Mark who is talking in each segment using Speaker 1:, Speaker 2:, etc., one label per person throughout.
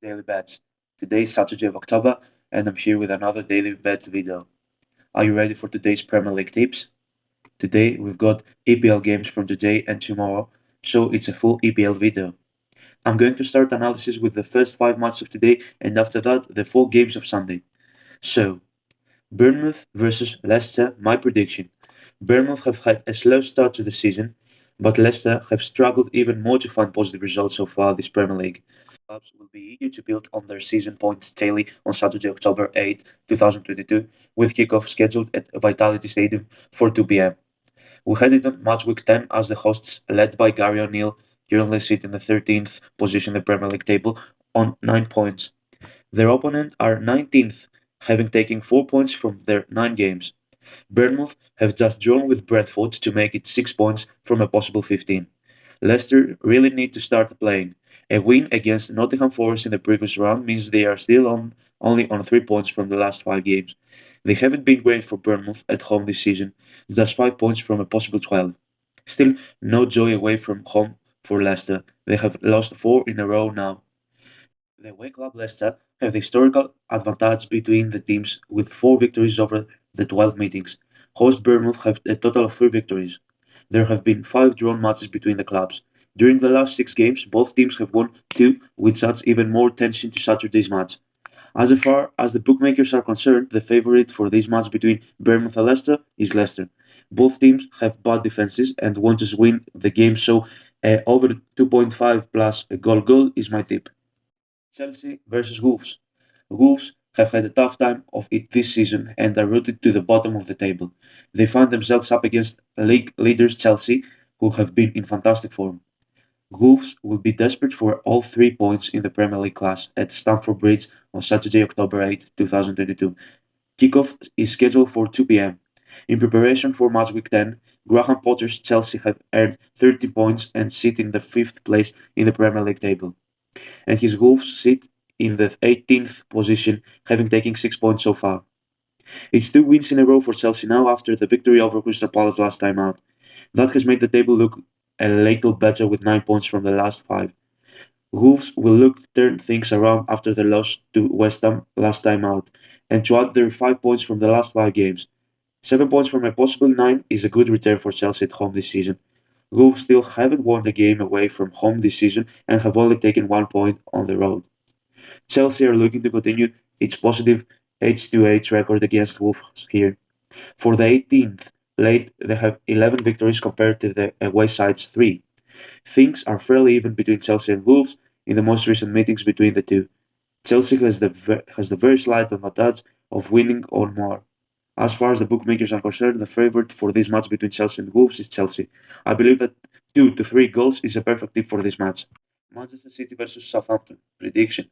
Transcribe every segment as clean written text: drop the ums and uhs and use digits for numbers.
Speaker 1: Daily Bets. Today is Saturday of October, and I'm here with another Daily Bet video. Are you ready for today's Premier League tips? Today we've got EPL games from today and tomorrow, so it's a full EPL video. I'm going to start analysis with the first 5 matches of today, and after that, the 4 games of Sunday. So, Bournemouth versus Leicester, my prediction. Bournemouth have had a slow start to the season, but Leicester have struggled even more to find positive results so far this Premier League. Clubs will be eager to build on their season points tally on Saturday, October 8, 2022, with kickoff scheduled at Vitality Stadium for 2 p.m. We headed on match week 10 as the hosts, led by Gary O'Neill, currently sit in the 13th position in the Premier League table on 9 points. Their opponent are 19th, having taken 4 points from their 9 games. Bournemouth have just drawn with Brentford to make it 6 points from a possible 15. Leicester really need to start playing. A win against Nottingham Forest in the previous round means they are still only on 3 points from the last 5 games. They haven't been great for Bournemouth at home this season, just 5 points from a possible 12. Still, no joy away from home for Leicester. They have lost 4 in a row now. The away club Leicester have the historical advantage between the teams with 4 victories over the 12 meetings. Host Bournemouth have a total of 3 victories. There have been 5 drawn matches between the clubs. During the last 6 games, both teams have won 2, which adds even more tension to Saturday's match. As far as the bookmakers are concerned, the favourite for this match between Bournemouth and Leicester is Leicester. Both teams have bad defences and want to win the game, so over 2.5 plus a goal is my tip. Chelsea versus Wolves. Wolves have had a tough time of it this season and are rooted to the bottom of the table. They find themselves up against league leaders Chelsea, who have been in fantastic form. Wolves will be desperate for all 3 points in the Premier League class at Stamford Bridge on Saturday, October 8, 2022. Kickoff is scheduled for 2 p.m. In preparation for match week 10, Graham Potter's Chelsea have earned 30 points and sit in the 5th place in the Premier League table, and his Wolves sit in the 18th position, having taken 6 points so far. It's 2 wins in a row for Chelsea now after the victory over Crystal Palace last time out. That has made the table look a little better with 9 points from the last 5. Wolves will look to turn things around after the loss to West Ham last time out, and to add their 5 points from the last 5 games. 7 points from a possible 9 is a good return for Chelsea at home this season. Wolves still haven't won the game away from home this season and have only taken 1 point on the road. Chelsea are looking to continue its positive H2H record against Wolves here. For the 18th late, they have 11 victories compared to the away side's 3. Things are fairly even between Chelsea and Wolves in the most recent meetings between the two. Chelsea has the very slight advantage of winning or more. As far as the bookmakers are concerned, the favourite for this match between Chelsea and Wolves is Chelsea. I believe that 2 to 3 goals is a perfect tip for this match. Manchester City versus Southampton. Prediction.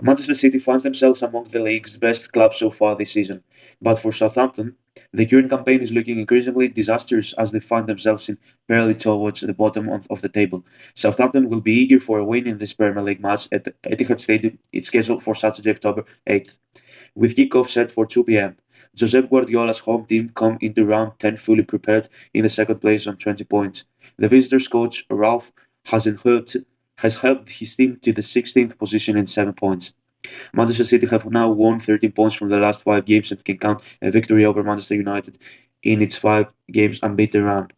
Speaker 1: Manchester City finds themselves among the league's best clubs so far this season, but for Southampton, the current campaign is looking increasingly disastrous as they find themselves in barely towards the bottom of the table. Southampton will be eager for a win in this Premier League match at the Etihad Stadium. It's scheduled for Saturday, October 8th, with kickoff set for 2 p.m. Josep Guardiola's home team come into round 10 fully prepared in the second place on 20 points. The visitors' coach, Ralph Hasenhüttl, has helped his team to the 16th position in 7 points. Manchester City have now won 13 points from the last 5 games and can count a victory over Manchester United in its 5 games unbeaten run.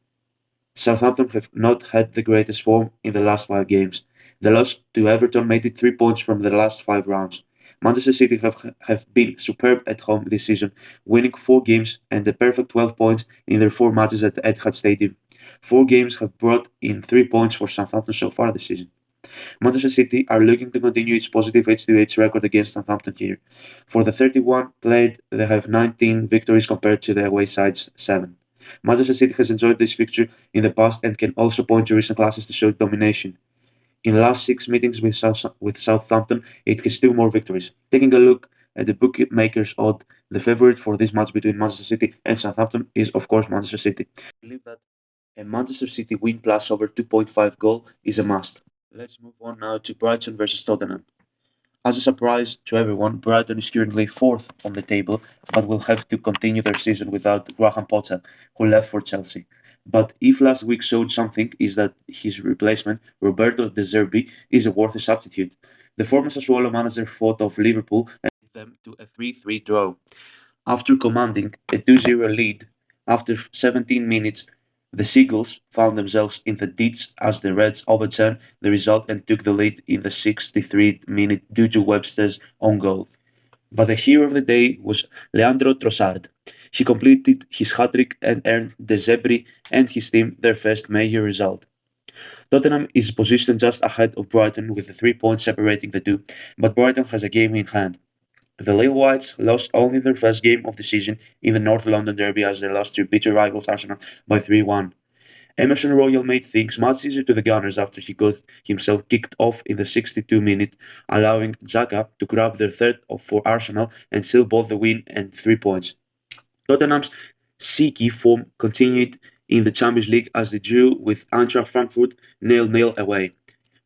Speaker 1: Southampton have not had the greatest form in the last 5 games. The loss to Everton made it 3 points from the last 5 rounds. Manchester City have been superb at home this season, winning 4 games and a perfect 12 points in their 4 matches at the Etihad Stadium. 4 games have brought in 3 points for Southampton so far this season. Manchester City are looking to continue its positive H2H record against Southampton here. For the 31 played, they have 19 victories compared to the away side's 7. Manchester City has enjoyed this fixture in the past and can also point to recent classes to show domination. In the last 6 meetings with Southampton, it has 2 more victories. Taking a look at the bookmakers' odd, the favourite for this match between Manchester City and Southampton is of course Manchester City. I believe that a Manchester City win plus over 2.5 goal is a must. Let's move on now to Brighton versus Tottenham. As a surprise to everyone, Brighton is currently fourth on the table, but will have to continue their season without Graham Potter, who left for Chelsea. But if last week showed something, is that his replacement, Roberto De Zerbi, is a worthy substitute. The former Sassuolo manager fought off Liverpool and led them to a 3-3 draw. After commanding a 2-0 lead, after 17 minutes, the Seagulls found themselves in the ditch as the Reds overturned the result and took the lead in the 63rd minute due to Webster's own goal. But the hero of the day was Leandro Trossard. He completed his hat-trick and earned De Zebri and his team their first major result. Tottenham is positioned just ahead of Brighton with the 3 points separating the two, but Brighton has a game in hand. The Lil Whites lost only their first game of the season in the North London derby as they lost to bitter rivals Arsenal by 3-1. Emerson Royal made things much easier to the Gunners after he got himself kicked off in the 62nd minute, allowing Xhaka to grab their third for Arsenal and seal both the win and 3 points. Tottenham's shaky form continued in the Champions League as they drew with Eintracht Frankfurt 0-0 away.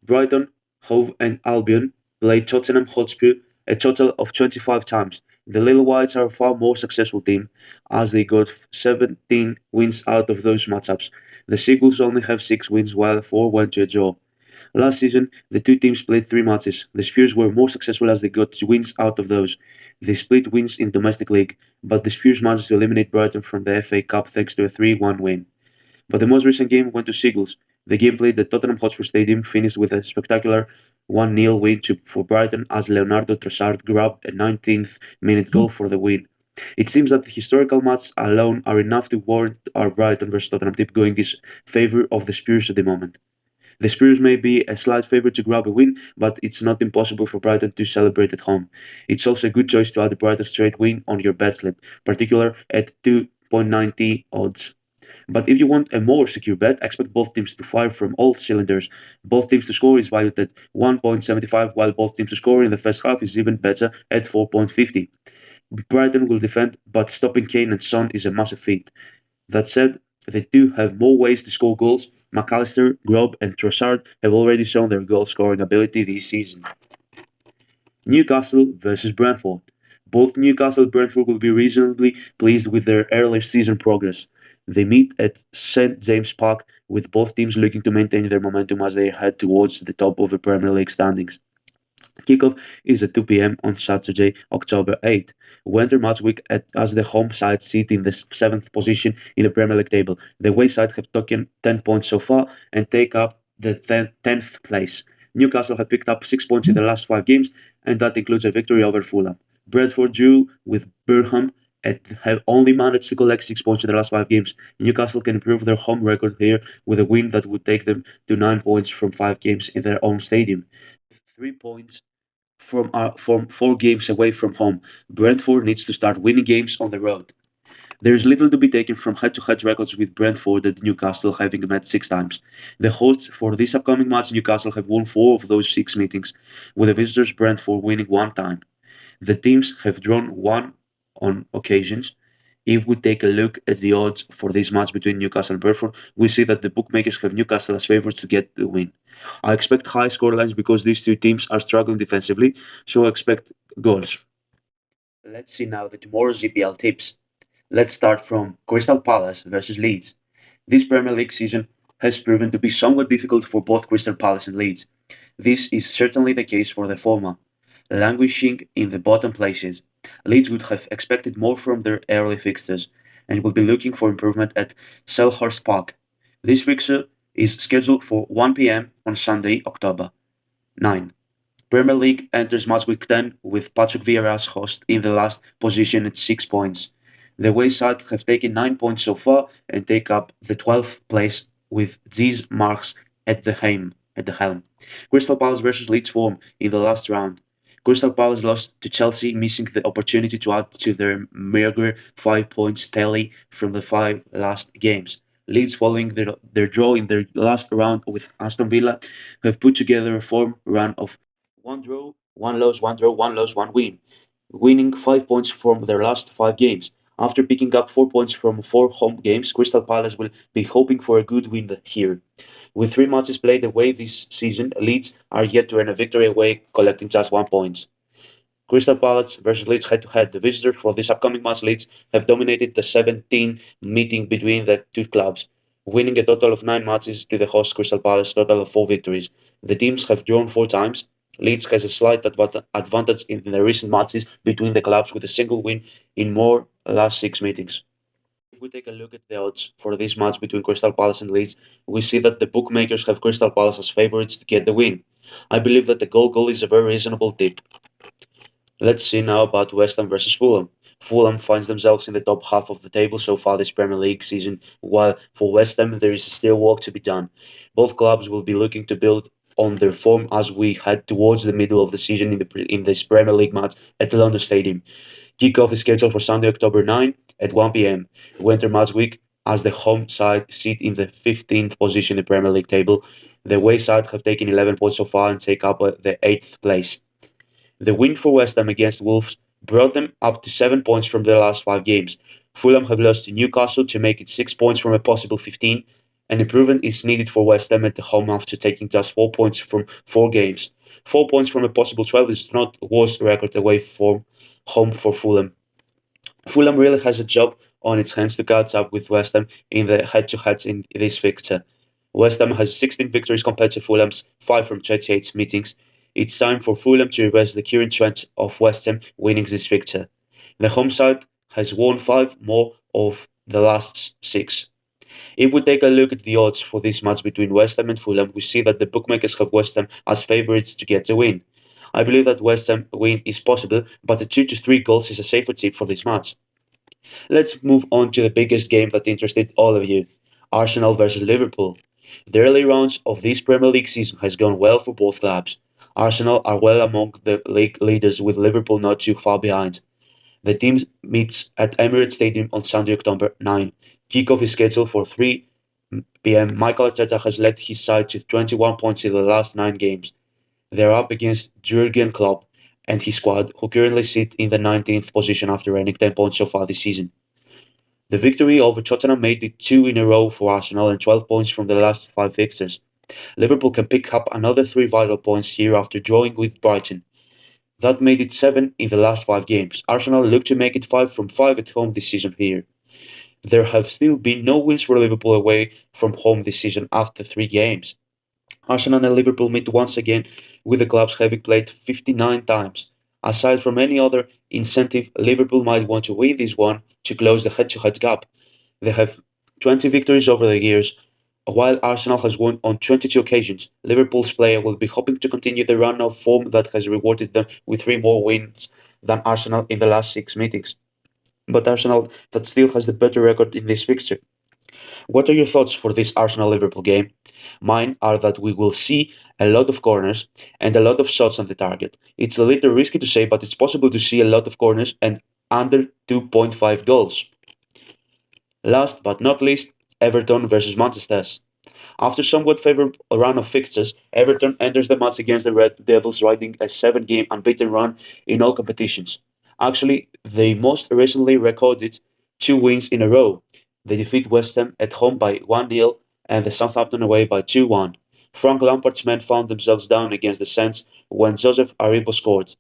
Speaker 1: Brighton, Hove and Albion played Tottenham Hotspur a total of 25 times. The Little Whites are a far more successful team as they got 17 wins out of those matchups. The Seagulls only have 6 wins while 4 went to a draw. Last season, the two teams played 3 matches. The Spurs were more successful as they got wins out of those. They split wins in domestic league, but the Spurs managed to eliminate Brighton from the FA Cup thanks to a 3-1 win. But the most recent game went to Seagulls. The game played at Tottenham Hotspur Stadium finished with a spectacular 1-0 win for Brighton as Leonardo Trossard grabbed a 19th minute goal for the win. It seems that the historical matches alone are enough to warrant our Brighton vs Tottenham tip going in favour of the Spurs at the moment. The Spurs may be a slight favourite to grab a win, but it's not impossible for Brighton to celebrate at home. It's also a good choice to add a Brighton straight win on your bet slip, particularly at 2.90 odds. But if you want a more secure bet, expect both teams to fire from all cylinders. Both teams to score is valued at 1.75, while both teams to score in the first half is even better at 4.50. Brighton will defend, but stopping Kane and Son is a massive feat. That said, they do have more ways to score goals. McAllister, Grob, and Trossard have already shown their goal scoring ability this season. Newcastle vs Brentford. Both Newcastle and Brentford will be reasonably pleased with their early season progress. They meet at St James Park, with both teams looking to maintain their momentum as they head towards the top of the Premier League standings. Kickoff is at 2 p.m. on Saturday, October 8th. Winter match week as the home side sit in the 7th position in the Premier League table. The away side have taken 10 points so far and take up the 10th place. Newcastle have picked up 6 points in the last 5 games, and that includes a victory over Fulham. Brentford drew with Burnham and have only managed to collect 6 points in the last 5 games. Newcastle can improve their home record here with a win that would take them to 9 points from 5 games in their own stadium. 3 points from 4 games away from home. Brentford needs to start winning games on the road. There is little to be taken from head-to-head records with Brentford and Newcastle having met 6 times. The hosts for this upcoming match, Newcastle, have won 4 of those 6 meetings, with the visitors Brentford winning 1 time. The teams have drawn 1 on occasions. If we take a look at the odds for this match between Newcastle and Brentford, we see that the bookmakers have Newcastle as favourites to get the win. I expect high scorelines because these two teams are struggling defensively, so I expect goals. Let's see now the tomorrow's EPL tips. Let's start from Crystal Palace versus Leeds. This Premier League season has proven to be somewhat difficult for both Crystal Palace and Leeds. This is certainly the case for the former, languishing in the bottom places. Leeds would have expected more from their early fixtures and will be looking for improvement at Selhurst Park. This fixture is scheduled for 1 p.m. on Sunday, October 9. Premier League enters match week 10 with Patrick Vieira's host in the last position at 6 points. The away side have taken 9 points so far and take up the 12th place with these marks at the helm. Crystal Palace versus Leeds form in the last round. Crystal Palace lost to Chelsea, missing the opportunity to add to their meagre 5 points tally from the 5 last games. Leeds, following their draw in their last round with Aston Villa, have put together a form run of 1 draw, 1 loss, 1 draw, 1 loss, 1 win, winning 5 points from their last 5 games. After picking up 4 points from 4 home games, Crystal Palace will be hoping for a good win here. With 3 matches played away this season, Leeds are yet to earn a victory away, collecting just 1 point. Crystal Palace versus Leeds head to head. The visitors for this upcoming match, Leeds, have dominated the 17 meeting between the two clubs, winning a total of 9 matches to the host Crystal Palace, total of 4 victories. The teams have drawn 4 times. Leeds has a slight advantage in the recent matches between the clubs with a single win in more last 6 meetings. If we take a look at the odds for this match between Crystal Palace and Leeds, we see that the bookmakers have Crystal Palace as favourites to get the win. I believe that the goal is a very reasonable tip. Let's see now about West Ham versus Fulham. Fulham finds themselves in the top half of the table so far this Premier League season, while for West Ham there is still work to be done. Both clubs will be looking to build on their form as we head towards the middle of the season in this Premier League match at the London Stadium. Kickoff is scheduled for Sunday, October 9 at 1 p.m. Winter match week as the home side sit in the 15th position in the Premier League table. The away side have taken 11 points so far and take up the 8th place. The win for West Ham against Wolves brought them up to 7 points from their last 5 games. Fulham have lost to Newcastle to make it 6 points from a possible 15. An improvement is needed for West Ham at the home after taking just 4 points from 4 games. 4 points from a possible 12 is not the worst record away from home for Fulham. Fulham really has a job on its hands to catch up with West Ham in the head-to-heads in this fixture. West Ham has 16 victories compared to Fulham's 5 from 28 meetings. It's time for Fulham to reverse the current trend of West Ham winning this fixture. The home side has won 5 more of the last 6. If we take a look at the odds for this match between West Ham and Fulham, we see that the bookmakers have West Ham as favourites to get the win. I believe that West Ham win is possible, but a 2 to 3 goals is a safer tip for this match. Let's move on to the biggest game that interested all of you, Arsenal versus Liverpool. The early rounds of this Premier League season has gone well for both clubs. Arsenal are well among the league leaders with Liverpool not too far behind. The team meets at Emirates Stadium on Sunday, October 9. Kickoff is scheduled for 3 p.m. Michael Arteta has led his side to 21 points in the last 9 games. They're up against Jurgen Klopp and his squad, who currently sit in the 19th position after earning 10 points so far this season. The victory over Tottenham made it 2 in a row for Arsenal and 12 points from the last 5 fixtures. Liverpool can pick up another 3 vital points here after drawing with Brighton. That made it 7 in the last 5 games. Arsenal look to make it 5 from 5 at home this season here. There have still been no wins for Liverpool away from home this season after 3 games. Arsenal and Liverpool meet once again, with the clubs having played 59 times. Aside from any other incentive, Liverpool might want to win this one to close the head-to-head gap. They have 20 victories over the years, while Arsenal has won on 22 occasions. Liverpool's player will be hoping to continue the run of form that has rewarded them with 3 more wins than Arsenal in the last 6 meetings. But Arsenal that still has the better record in this fixture. What are your thoughts for this Arsenal-Liverpool game? Mine are that we will see a lot of corners and a lot of shots on the target. It's a little risky to say, but it's possible to see a lot of corners and under 2.5 goals. Last but not least, Everton versus Manchester. After somewhat favourable run of fixtures, Everton enters the match against the Red Devils riding a 7-game unbeaten run in all competitions. Actually, they most recently recorded 2 wins in a row. They defeat West Ham at home by 1-0 and the Southampton away by 2-1. Frank Lampard's men found themselves down against the Saints when Joseph Aribo scored.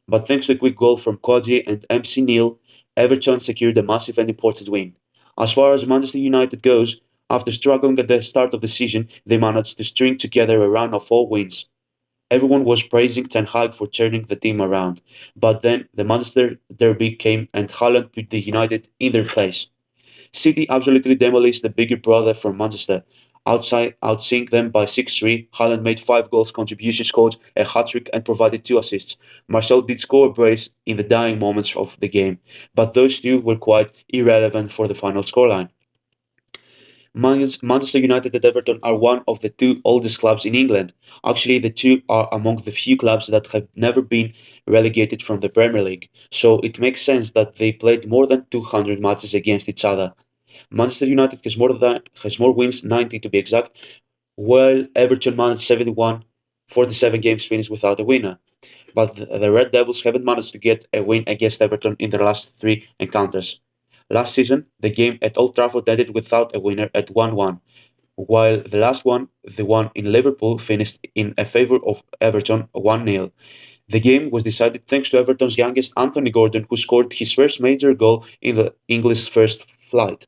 Speaker 1: But thanks to a quick goal from Cody and MC Neil, Everton secured a massive and important win. As far as Manchester United goes, after struggling at the start of the season, they managed to string together a run of 4 wins. Everyone was praising Ten Hag for turning the team around, but then the Manchester derby came and Haaland put the United in their place. City absolutely demolished the bigger brother from Manchester. Outseeing them by 6-3, Haaland made 5 goals contribution, scored a hat-trick and provided 2 assists. Marcel did score a brace in the dying moments of the game, but those 2 were quite irrelevant for the final scoreline. Manchester United and Everton are one of the 2 oldest clubs in England. Actually, the 2 are among the few clubs that have never been relegated from the Premier League, so it makes sense that they played more than 200 matches against each other. Manchester United has more wins, 90 to be exact, while Everton managed 71, 47 games finished without a winner. But the Red Devils haven't managed to get a win against Everton in their last 3 encounters. Last season, the game at Old Trafford ended without a winner at 1-1, while the last one, the one in Liverpool, finished in a favour of Everton 1-0. The game was decided thanks to Everton's youngest Anthony Gordon, who scored his first major goal in the English first flight.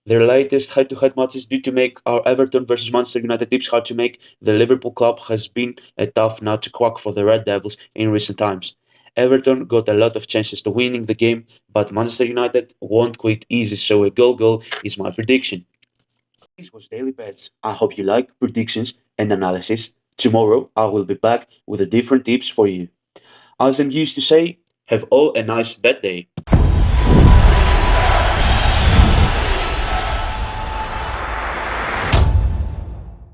Speaker 1: Their latest head-to-head matches due to make our Everton versus Manchester United tips hard to make. The Liverpool club has been a tough nut to crack for the Red Devils in recent times. Everton got a lot of chances to winning the game, but Manchester United won't quit easy, so a goal is my prediction. This was Daily Bets. I hope you like predictions and analysis. Tomorrow I will be back with a different tips for you. As I'm used to say, have all a nice bet day.